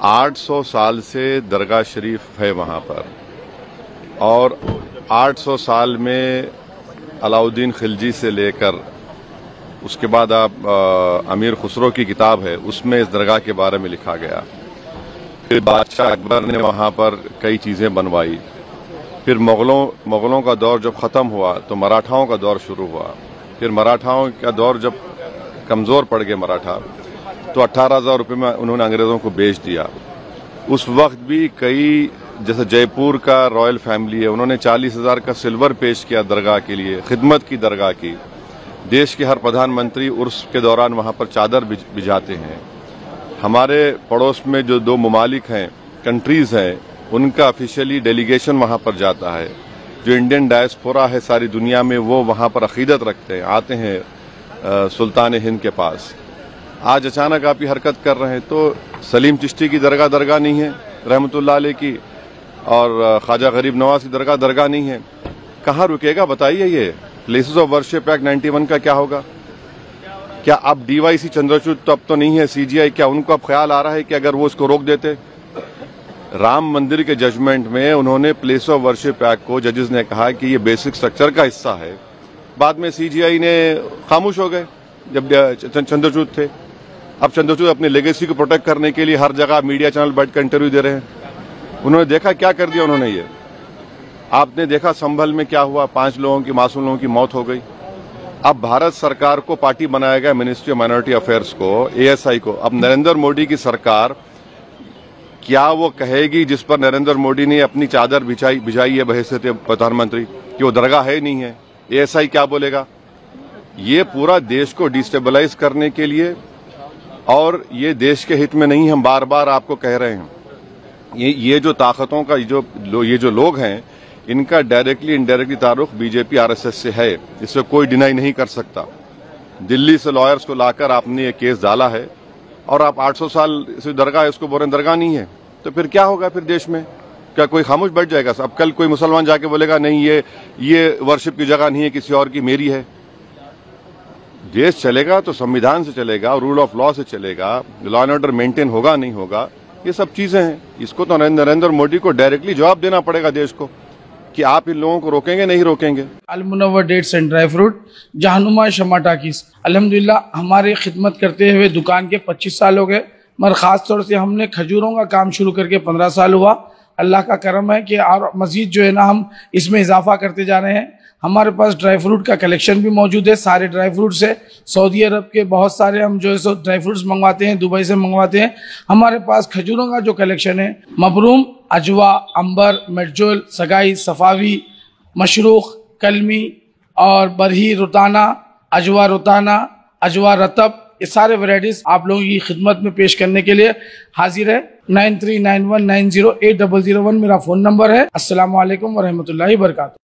800 साल से दरगाह शरीफ है वहाँ पर, और 800 साल में अलाउद्दीन खिलजी से लेकर उसके बाद आप अमीर खुसरो की किताब है, उसमें इस दरगाह के बारे में लिखा गया। फिर बादशाह अकबर ने वहाँ पर कई चीज़ें बनवाई। फिर मुगलों का दौर जब ख़त्म हुआ तो मराठाओं का दौर शुरू हुआ। फिर मराठाओं का दौर जब कमज़ोर पड़ गए मराठा, तो 18,000 रुपये में उन्होंने अंग्रेज़ों को बेच दिया। उस वक्त भी कई, जैसे जयपुर का रॉयल फैमिली है, उन्होंने 40,000 का सिल्वर पेश किया दरगाह के लिए, खिदमत की दरगाह की। देश के हर प्रधानमंत्री उर्स के दौरान वहाँ पर चादर बिछाते हैं। हमारे पड़ोस में जो 2 ममालिक हैं, कंट्रीज़ हैं, उनका ऑफिशियली डेलीगेशन वहाँ पर जाता है। जो इंडियन डायस्पोरा है सारी दुनिया में, वो वहाँ पर अकीदत रखते हैं, आते हैं सुल्तान हिंद के पास। आज अचानक आप ये हरकत कर रहे हैं। तो सलीम चिश्ती की दरगाह नहीं है रहमतुल्लाह अलैह की, और ख्वाजा गरीब नवाज की दरगाह नहीं है। कहाँ रुकेगा बताइए? ये प्लेसेस ऑफ वर्शिप एक्ट 91 का क्या होगा? क्या अब DYC चंद्रचूड़ तो अब तो नहीं है, CGI, क्या उनको अब ख्याल आ रहा है कि अगर वो इसको रोक देते? राम मंदिर के जजमेंट में उन्होंने प्लेस ऑफ वर्शिप एक्ट को, जजेस ने कहा कि ये बेसिक स्ट्रक्चर का हिस्सा है। बाद में CGI ने खामोश हो गए जब चंद्रचूड़ थे। अब चंद्रचूड़ अपनी लेगेसी को प्रोटेक्ट करने के लिए हर जगह मीडिया चैनल बैठकर इंटरव्यू दे रहे हैं। उन्होंने देखा क्या कर दिया उन्होंने। ये आपने देखा संभल में क्या हुआ, 5 लोगों की, मासूम लोगों की मौत हो गई। अब भारत सरकार को पार्टी बनाया गया, मिनिस्ट्री ऑफ माइनॉरिटी अफेयर्स को, ASI को। अब नरेंद्र मोदी की सरकार क्या वो कहेगी जिस पर नरेंद्र मोदी ने अपनी चादर बिछाई है बहैसियत प्रधानमंत्री, कि वो दरगाह है नहीं है? ASI क्या बोलेगा? ये पूरा देश को डिस्टेबलाइज करने के लिए, और ये देश के हित में नहीं, हम बार बार आपको कह रहे हैं। ये जो ताकतों का ये जो लोग हैं, इनका डायरेक्टली इनडायरेक्टली ताल्लुक BJP RSS से है, इसे कोई डिनाई नहीं कर सकता। दिल्ली से लॉयर्स को लाकर आपने ये केस डाला है, और आप 800 साल से दरगाह है, उसको बोल रहे दरगाह नहीं है। तो फिर क्या होगा फिर देश में? क्या कोई खामोश बैठ जाएगा? अब कल कोई मुसलमान जाके बोलेगा नहीं ये वर्शिप की जगह नहीं है, किसी और की, मेरी है। देश चलेगा तो संविधान से चलेगा, रूल ऑफ लॉ से चलेगा, लॉ एंड ऑर्डर मेंटेन होगा नहीं होगा, ये सब चीजें हैं। इसको तो नरेंद्र मोदी को डायरेक्टली जवाब देना पड़ेगा देश को, कि आप इन लोगों को रोकेंगे नहीं रोकेंगे। Al Munawwar dates and dry fruit, Jahanuma Shama talkies. अल्हम्दुलिल्लाह हमारी खिदमत करते हुए दुकान के 25 साल हो गए, मगर ख़ास तौर से हमने खजूरों का काम शुरू करके 15 साल हुआ। अल्लाह का करम है कि और मज़ीद जो है ना, हम इसमें इजाफा करते जा रहे हैं। हमारे पास ड्राई फ्रूट का कलेक्शन भी मौजूद है। सारे ड्राई फ्रूट्स है, सऊदी अरब के बहुत सारे हम जो है सो ड्राई फ्रूट्स मंगवाते हैं, दुबई से मंगवाते हैं। हमारे पास खजूरों का जो कलेक्शन है, मबरूम, अजवा, अंबर, मेटजोल, सगाई, सफावी, मशरूख, कलमी और बरही रुताना, अजवा रुताना, अजवा रतब, ये सारे वैरायटीज आप लोगों की खिदमत में पेश करने के लिए हाजिर है। 9391908001 मेरा फ़ोन नंबर है। अस्सलामु अलैकुम वरहमतुल्लाहि वबरकातुहू।